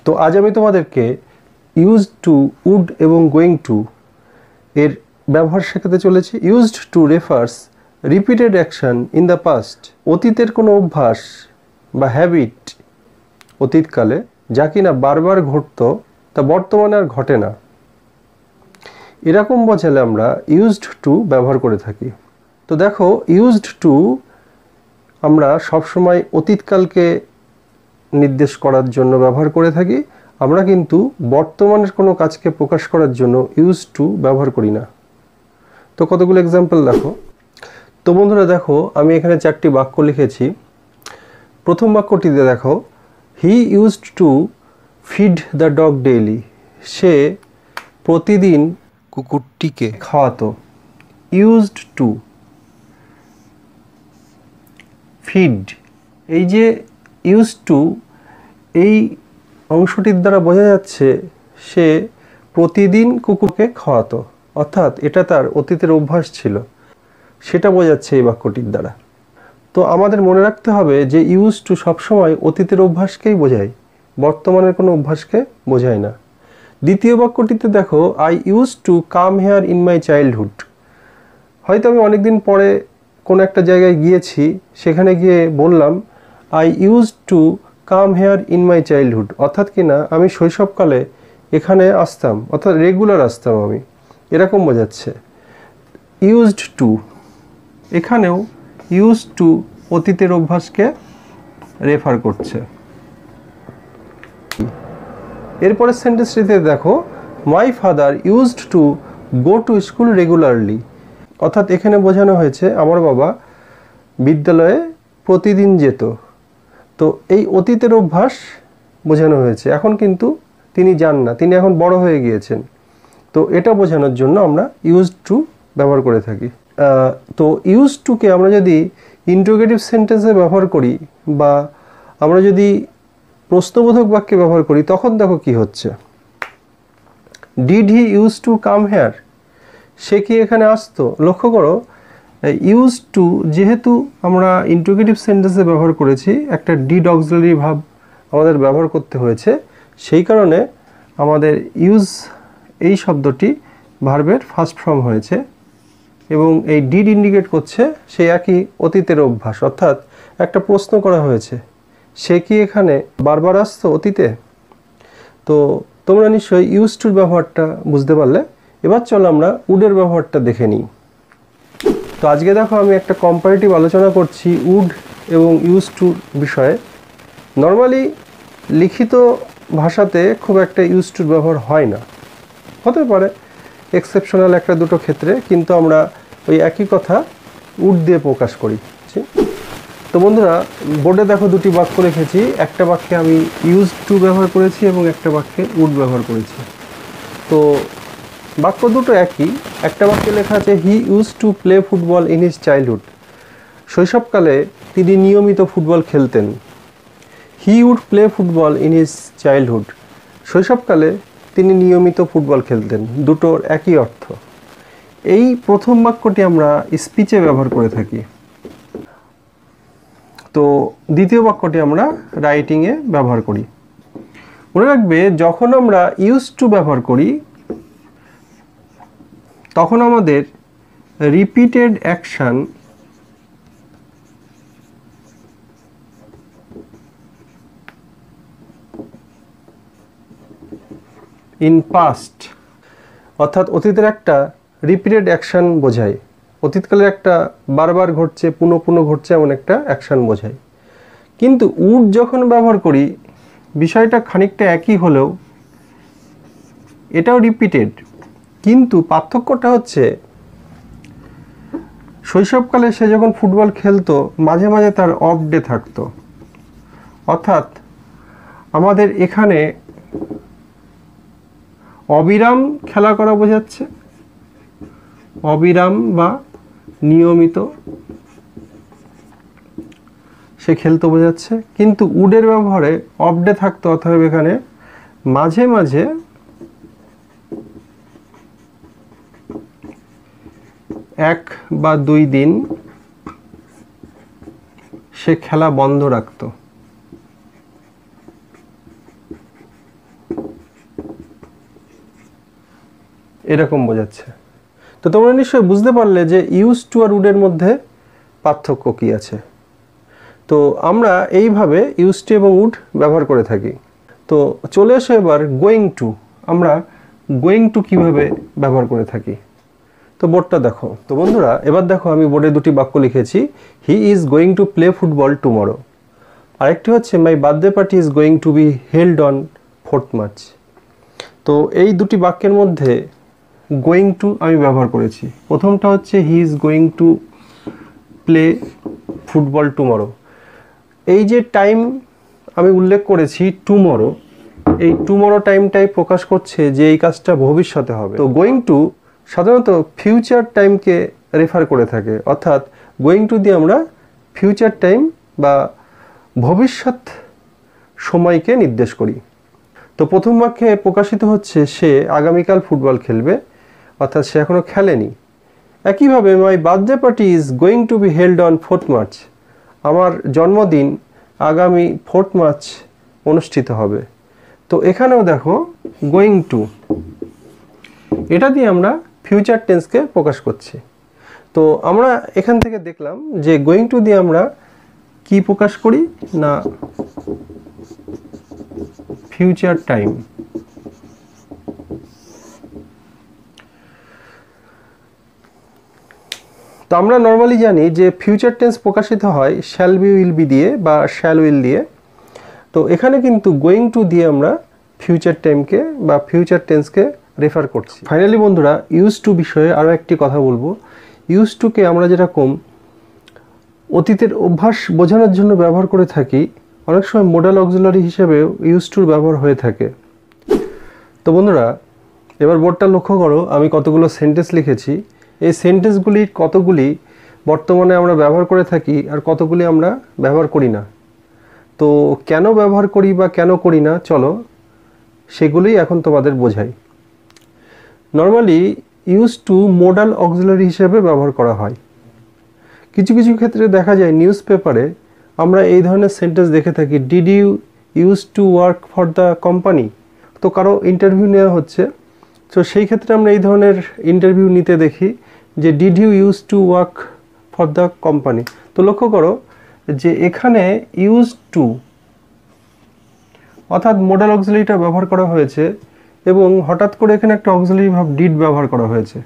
তো আজ আমি তোমাদেরকে ইউজড টু, উড এবং গোয়িং টু এর ব্যবহার শেখাতে চলেছি। Used to refers repeated action in the past. অতীতের কোনো অভ্যাস বা হ্যাবিট অতীতকালে যা কিনা বারবার ঘটতো তা বর্তমানে আর ঘটে না, এরকম বোঝালে আমরা ইউজড টু ব্যবহার করে থাকি। তো দেখো, ইউজড টু আমরা সবসময় অতীতকালকে নির্দেশ করার জন্য ব্যবহার করে থাকি। আমরা কিন্তু বর্তমানের কোনো কাজকে প্রকাশ করার জন্য ইউজ টু ব্যবহার করি না। তো কতগুলো এক্সাম্পল দেখো। তো বন্ধুরা দেখো, আমি এখানে 4টি বাক্য লিখেছি। প্রথম বাক্যটিতে দেখো, he used to feed the dog daily. সে প্রতিদিন কুকুরটিকে খাওয়াতো। ইউজড টু ফিড, এই যে ইউজ টু, এই অংশটির দ্বারা বোঝা যাচ্ছে সে প্রতিদিন কুকুরকে খাওয়াতো, অর্থাৎ এটা তার অতীতের অভ্যাস ছিল, সেটা বোঝাচ্ছে এই বাক্যটির দ্বারা। তো আমাদের মনে রাখতে হবে যে ইউজ টু সবসময় অতীতের অভ্যাসকেই বোঝায়, বর্তমানের কোনো অভ্যাসকে বোঝায় না। দ্বিতীয় বাক্যটিতে দেখো, I use to come here in my childhood. হয়তো আমি অনেকদিন পরে কোনো একটা জায়গায় গিয়েছি, সেখানে গিয়ে বললাম I use to come here in my childhood, অর্থাৎ কিনা আমি শৈশবকালে এখানে আসতাম, অর্থাৎ রেগুলার আসতাম আমি, এরকম বোঝাচ্ছে। ইউজড টু, এখানেও ইউজ টু অতীতের অভ্যাসকে রেফার করছে। এরপরের সেন্টেন্সটিতে দেখো, my father used to go to school regularly, অর্থাৎ এখানে বোঝানো হয়েছে আমার বাবা বিদ্যালয়ে প্রতিদিন যেত। তো এই অতীতের অভ্যাস বোঝানো হয়েছে, এখন কিন্তু তিনি যান না, তিনি এখন বড় হয়ে গিয়েছেন। তো এটা বোঝানোর জন্য আমরা ইউজ টু ব্যবহার করে থাকি। তো ইউজ টুকে আমরা যদি ইন্টারোগেটিভ সেন্টেন্সে ব্যবহার করি বা আমরা যদি প্রশ্নবোধক বাক্যে ব্যবহার করি, তখন দেখো কি হচ্ছে। Did he use to come here, সে কি এখানে আসতো? লক্ষ্য করো, ইউজ টু যেহেতু আমরা ইন্টারোগেটিভ সেন্টেন্সে ব্যবহার করেছি, একটা ডিড অক্সিলারি ভার্ব আমাদের ব্যবহার করতে হয়েছে, সেই কারণে আমাদের ইউজ এই শব্দটি ভার্বের ফার্স্ট ফর্ম হয়েছে এবং এই ডিড ইন্ডিকেট করছে সেই একই অতীতের অভ্যাস, অর্থাৎ একটা প্রশ্ন করা হয়েছে, সে কি এখানে বারবার আসতো অতীতে? তো তোমরা নিশ্চয়ই ইউজ টুর ব্যবহারটা বুঝতে পারলে। এবার চলো আমরা উডের ব্যবহারটা দেখে নিই। তো আজকে দেখো, আমি একটা কম্পারেটিভ আলোচনা করছি উড এবং ইউজ টুর বিষয়ে। নর্মালি লিখিত ভাষাতে খুব একটা ইউজ টুর ব্যবহার হয় না, হতে পারে এক্সেপশনাল একটা দুটো ক্ষেত্রে, কিন্তু আমরা ওই একই কথা উড দিয়ে প্রকাশ করি। তো বন্ধুরা, বোর্ডে দেখো 2টি বাক্য রেখেছি, একটা বাক্যে আমি ইউজ টু ব্যবহার করেছি এবং একটা বাক্যে উড ব্যবহার করেছি। তো বাক্য দুটো একই। একটা বাক্যে লেখা আছে, he use to play football in his childhood. শৈশবকালে তিনি নিয়মিত ফুটবল খেলতেন। He would play football in his childhood, শৈশবকালে তিনি নিয়মিত ফুটবল খেলতেন, দুটোর একই অর্থ। এই প্রথম বাক্যটি আমরা স্পিচে ব্যবহার করে থাকি। তো দ্বিতীয় বাক্যটি আমরা রাইটিংয়ে ব্যবহার করি। মনে রাখবে, যখন আমরা ইউজ টু ব্যবহার করি তখন আমাদের রিপিটেড অ্যাকশন ইন পাস্ট, অর্থাৎ অতীতের একটা রিপিটেড অ্যাকশন বোঝায়, অতীতকালের একটা বারবার ঘটছে, পুনঃ পুনঃ ঘটছে এমন একটা অ্যাকশন বোঝায়। কিন্তু উড যখন ব্যবহার করি, বিষয়টা খানিকটা একই হলেও এটাও রিপিটেড, কিন্তু পার্থক্যটা হচ্ছে শৈশবকালে সে যখন ফুটবল খেলতো মাঝে মাঝে তার অফ ডে থাকতো, অর্থাৎ আমাদের এখানে অবিরাম খেলা করা বোঝাচ্ছে, অবিরাম বা নিয়মিত সে খেলতে বোঝাচ্ছে, কিন্তু উডের ব্যবহারে অফ ডে থাকতো, অথবা এখানে মাঝে মাঝে এক বা 2 দিন সে খেলা বন্ধ রাখতো। এরকম বোঝাচ্ছে। তো তোমরা নিশ্চয়ই বুঝতে পারলে যে ইউজ টু আর উডের মধ্যে পার্থক্য কী আছে। তো আমরা এইভাবে ইউজ টু এবং উড ব্যবহার করে থাকি। তো চলে আসে এবার গোয়িং টু। আমরা গোয়িং টু কীভাবে ব্যবহার করে থাকি। তো বোর্ডটা দেখো। তো বন্ধুরা এবার দেখো আমি বোর্ডে দুটি বাক্য লিখেছি, he is going to play football tomorrow. আরেকটি হচ্ছে my birthday party is going to be held on 4th March. তো এই দুটি বাক্যের মধ্যে গোয়িং টু আমি ব্যবহার করেছি। প্রথমটা হচ্ছে he is going to play football tomorrow. এই যে টাইম আমি উল্লেখ করেছি টুমরো, এই টুমরো টাইমটাই প্রকাশ করছে যে এই কাজটা ভবিষ্যতে হবে। তো গোয়িং টু সাধারণত ফিউচার টাইমকে রেফার করে থাকে, অর্থাৎ গোয়িং টু দিয়ে আমরা ফিউচার টাইম বা ভবিষ্যৎ সময়কে নির্দেশ করি। তো প্রথম বাক্যে প্রকাশিত হচ্ছে সে আগামীকাল ফুটবল খেলবে, অর্থাৎ সে এখনও খেলেনি। একইভাবে my birthday party is going to be held on 4th March. আমার জন্মদিন আগামী 4th মার্চ অনুষ্ঠিত হবে। তো এখানেও দেখো গোয়িং টু, এটা দিয়ে আমরা ফিউচার টেন্সকে প্রকাশ করছি। তো আমরা এখান থেকে দেখলাম যে গোয়িং টু দিয়ে আমরা কি প্রকাশ করি না ফিউচার টাইম। তো আমরা নর্মালি জানি যে ফিউচার টেন্স প্রকাশিত হয় শ্যাল বি উইল বি দিয়ে বা শ্যাল উইল দিয়ে। তো এখানে কিন্তু গোয়িং টু দিয়ে আমরা ফিউচার টাইমকে বা ফিউচার টেন্সকে রেফার করছি। ফাইনালি বন্ধুরা ইউজ টু বিষয়ে আরও একটি কথা বলবো। ইউজ টুকে আমরা যেরকম অতীতের অভ্যাস বোঝানোর জন্য ব্যবহার করে থাকি, অনেক সময় মোডাল অক্সিলারি হিসেবেও ইউজ টুর ব্যবহার হয়ে থাকে। তো বন্ধুরা এবার বোর্ডটা লক্ষ্য করো, আমি কতগুলো সেন্টেন্স লিখেছি। এই সেন্টেন্সগুলির কতগুলি বর্তমানে আমরা ব্যবহার করে থাকি আর কতগুলি আমরা ব্যবহার করি না। তো কেন ব্যবহার করি বা কেন করি না, চলো সেগুলোই এখন তোমাদের বোঝাই। Normally use to modal auxiliary হিসেবে ব্যবহার করা হয়। কিছু কিছু ক্ষেত্রে দেখা যায় নিউজ পেপারে আমরা এই ধরনের সেন্টেন্স দেখে থাকি, did you use to work for the company. তো কারো ইন্টারভিউ নেওয়া হচ্ছে, তো সেই ক্ষেত্রে আমরা এই ধরনের ইন্টারভিউ নিতে দেখি যে did you use to work for the company. তো লক্ষ্য করো যে এখানে ইউজ টু অর্থাৎ মোডাল অক্সিলারিটা ব্যবহার করা হয়েছে এবং হঠাৎ করে এখানে একটা অক্সিলারি ভার্ব ডিড ব্যবহার করা হয়েছে।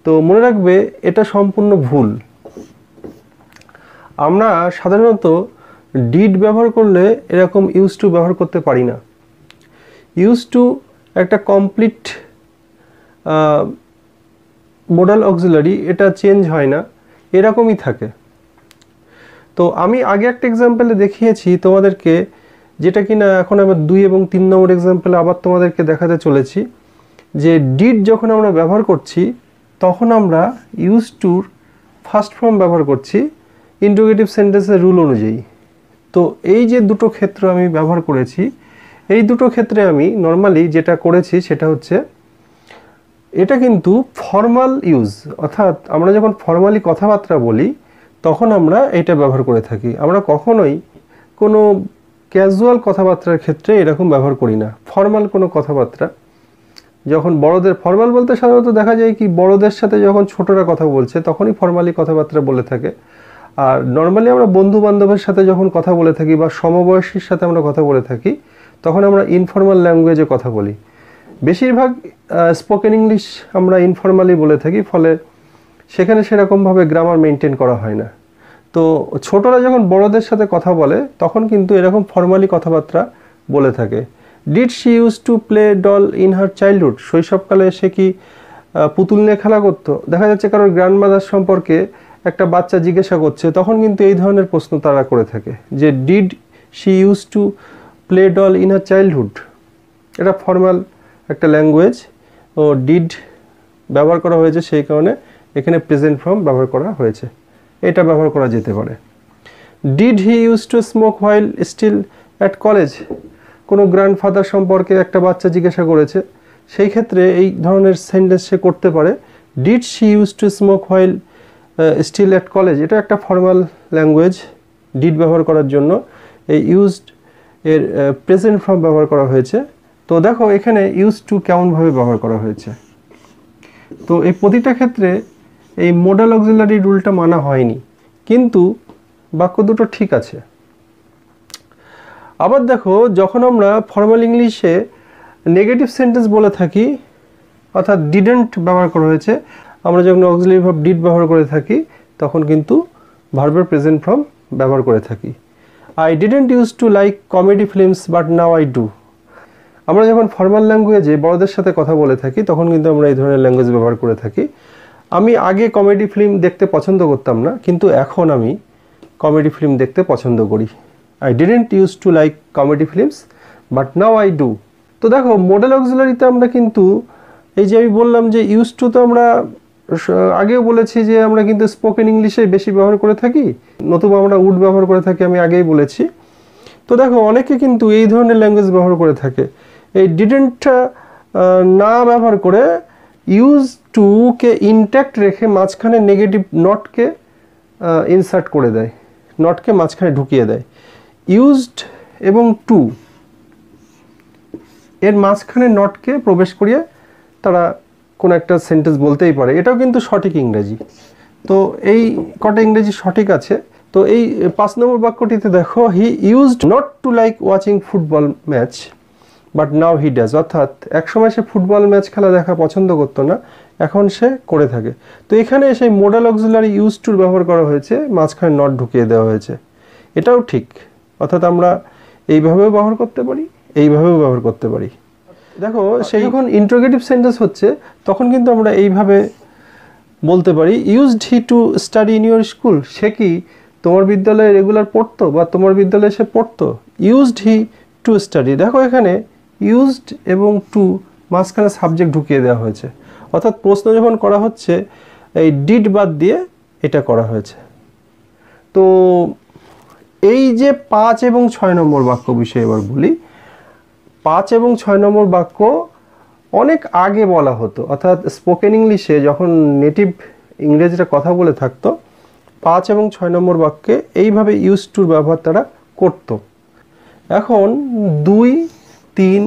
তো মনে রাখবে এটা সম্পূর্ণ ভুল। আমরা সাধারণত ডিড ব্যবহার করলে এরকম ইউজ টু ব্যবহার করতে পারি না। ইউজ টু একটা কমপ্লিট মোডাল অক্সিলারি, এটা চেঞ্জ হয় না, এরকমই থাকে। তো আমি আগে একটা এক্সাম্পলে দেখিয়েছি তোমাদেরকে, যেটা কিনা এখন আমরা 2 এবং 3 নম্বর এক্সাম্পলে আবার তোমাদেরকে দেখাতে চলেছি, যে ডিড যখন আমরা ব্যবহার করছি তখন আমরা ইউজ টুর ফার্স্ট ফর্ম ব্যবহার করছি ইন্টারোগেটিভ সেন্টেন্সের রুল অনুযায়ী। তো এই যে দুটো ক্ষেত্র আমি ব্যবহার করেছি, এই দুটো ক্ষেত্রে আমি নর্মালি যেটা করেছি সেটা হচ্ছে এটা কিন্তু ফর্মাল ইউজ, অর্থাৎ আমরা যখন ফর্মালি কথাবার্তা বলি তখন আমরা এটা ব্যবহার করে থাকি। আমরা কখনোই কোনো ক্যাজুয়াল কথাবার্তার ক্ষেত্রে এরকম ব্যবহার করি না। ফর্মাল কোনো কথাবার্তা যখন বড়দের, ফর্মাল বলতে সাধারণত দেখা যায় কি বড়দের সাথে যখন ছোটরা কথা বলছে তখনই ফর্মালি কথাবার্তা বলে থাকে। আর নর্মালি আমরা বন্ধু বান্ধবের সাথে যখন কথা বলে থাকি বা সমবয়সীর সাথে আমরা কথা বলে থাকি তখন আমরা ইনফর্মাল ল্যাঙ্গুয়েজে কথা বলি। বেশিরভাগ স্পোকেন ইংলিশ আমরা ইনফর্মালি বলে থাকি, ফলে সেখানে সেরকমভাবে গ্রামার মেনটেন করা হয় না। তো ছোটরা যখন বড়দের সাথে কথা বলে তখন কিন্তু এরকম ফর্মালি কথাবার্তা বলে থাকে। Did she use to play doll in her childhood. শৈশবকালে সে কি পুতুল নিয়ে খেলা করতো? দেখা যাচ্ছে কারোর গ্র্যান্ডমাদার সম্পর্কে একটা বাচ্চা জিজ্ঞাসা করছে, তখন কিন্তু এই ধরনের প্রশ্ন তারা করে থাকে যে did she use to play doll in her childhood. এটা ফর্মাল একটা ল্যাঙ্গুয়েজ ও ডিড ব্যবহার করা হয়েছে, সেই কারণে এখানে প্রেজেন্ট ফর্ম ব্যবহার করা হয়েছে। এটা ব্যবহার করা যেতে পারে। Did he use to smoke while still at college. কোনো গ্র্যান্ডফাদার সম্পর্কে একটা বাচ্চা জিজ্ঞাসা করেছে, সেই ক্ষেত্রে এই ধরনের সেন্টেন্স সে করতে পারে did she use to smoke while still at college. এটা একটা ফর্মাল ল্যাঙ্গুয়েজ, ডিড ব্যবহার করার জন্য এই ইউজড এর প্রেজেন্ট ফর্ম ব্যবহার করা হয়েছে। তো দেখো এখানে ইউজ টু কেমনভাবে ব্যবহার করা হয়েছে। তো এই প্রতিটা ক্ষেত্রে এই মোডাল অক্সিলারি রুলটা মানা হয়নি, কিন্তু বাক্য দুটো ঠিক আছে। আবার দেখো, যখন আমরা ফর্মাল ইংলিশে নেগেটিভ সেন্টেন্স বলে থাকি, অর্থাৎ ডিডেন্ট ব্যবহার করা হয়েছে, আমরা যখন অক্সিলারি ভার্ব ডিড ব্যবহার করে থাকি তখন কিন্তু ভার্বের প্রেজেন্ট ফর্ম ব্যবহার করে থাকি। I didn't use to like comedy films but now I do. আমরা যখন ফর্মাল ল্যাঙ্গুয়েজে বড়দের সাথে কথা বলে থাকি তখন কিন্তু আমরা এই ধরনের ল্যাঙ্গুয়েজ ব্যবহার করে থাকি। আমি আগে কমেডি ফিল্ম দেখতে পছন্দ করতাম না, কিন্তু এখন আমি কমেডি ফিল্ম দেখতে পছন্দ করি। I didn't use to like comedy films but now I do. তো দেখো, মোডাল অক্সিলারিতে আমরা কিন্তু এই যে আমি বললাম যে ইউজ টু, তো আমরা আগেও বলেছি যে আমরা কিন্তু স্পোকেন ইংলিশে বেশি ব্যবহার করে থাকি, নতুবা আমরা উড ব্যবহার করে থাকি, আমি আগেই বলেছি। তো দেখো, অনেকে কিন্তু এই ধরনের ল্যাঙ্গুয়েজ ব্যবহার করে থাকে। এই ডিডেন্টটা না ব্যবহার করে ইউজ টুকে ইনট্যাক্ট রেখে মাঝখানে নেগেটিভ নটকে ইনসার্ট করে দেয়, নটকে মাঝখানে ঢুকিয়ে দেয়। ইউজড এবং টু এর মাঝখানে নটকে প্রবেশ করিয়ে তারা কোনো একটা সেন্টেন্স বলতেই পারে, এটাও কিন্তু সঠিক ইংরেজি। তো এই কটা ইংরেজি সঠিক আছে। তো এই 5 নম্বর বাক্যটিতে দেখো, he used not to like watching football match but now he does. অর্থাৎ একসময় সে ফুটবল ম্যাচ খেলা দেখা পছন্দ করতো না, এখন সে করে থাকে। তো এখানে সেই মোডাল অক্সিলারি ইউজ টুর ব্যবহার করা হয়েছে, মাঝখানে নট ঢুকিয়ে দেওয়া হয়েছে, এটাও ঠিক। অর্থাৎ আমরা এইভাবেও ব্যবহার করতে পারি, এইভাবেও ব্যবহার করতে পারি। দেখো, সেই যখন ইন্টারোগেটিভ সেন্টেন্স হচ্ছে তখন কিন্তু আমরা এইভাবে বলতে পারি, used he to study in your school. সে কি তোমার বিদ্যালয়ে রেগুলার পড়তো বা তোমার বিদ্যালয়ে সে পড়তো? Used he to study. দেখো, এখানে ইউজড এবং টু মাঝখানে সাবজেক্ট ঢুকিয়ে দেওয়া হয়েছে, অর্থাৎ প্রশ্ন যখন করা হচ্ছে এই ডিড বাদ দিয়ে এটা করা হয়েছে। তো এই যে 5 এবং 6 নম্বর বাক্য বিষয়ে এবার বলি। 5 এবং 6 নম্বর বাক্য অনেক আগে বলা হতো, অর্থাৎ স্পোকেন ইংলিশে যখন নেটিভ ইংরেজিরা কথা বলে থাকতো 5 এবং 6 নম্বর বাক্যে এইভাবে ইউজ টুর ব্যবহার তারা করত। এখন 2, 3,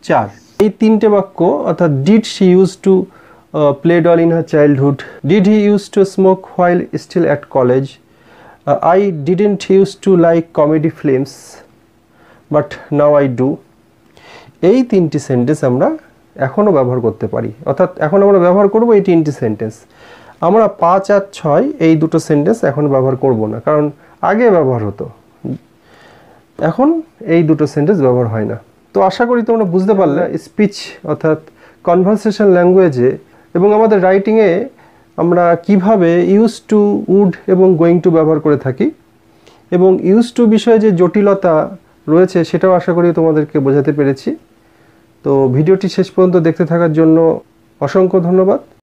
4 এই তিনটে বাক্য, অর্থাৎ did she use to play doll in her childhood, did he use to smoke while still at college, I didn't use to like comedy films but now I do. এই তিনটি সেন্টেন্স আমরা এখনও ব্যবহার করতে পারি, অর্থাৎ এখন আমরা ব্যবহার করব এই তিনটি সেন্টেন্স। আমরা 5 আর 6 এই দুটো সেন্টেন্স এখন ব্যবহার করব না, কারণ আগে ব্যবহার হতো, এখন এই দুটো সেন্টেন্স ব্যবহার হয় না। তো আশা করি তোমরা বুঝতে পারলে স্পিচ অর্থাৎ কনভারসেশন ল্যাঙ্গুয়েজে এবং আমাদের রাইটিংয়ে আমরা কিভাবে ইউজ টু, উড এবং গোয়িং টু ব্যবহার করে থাকি, এবং ইউজ টু বিষয়ে যে জটিলতা রয়েছে সেটাও আশা করি তোমাদেরকে বোঝাতে পেরেছি। তো ভিডিওটি শেষ পর্যন্ত দেখতে থাকার জন্য অসংখ্য ধন্যবাদ।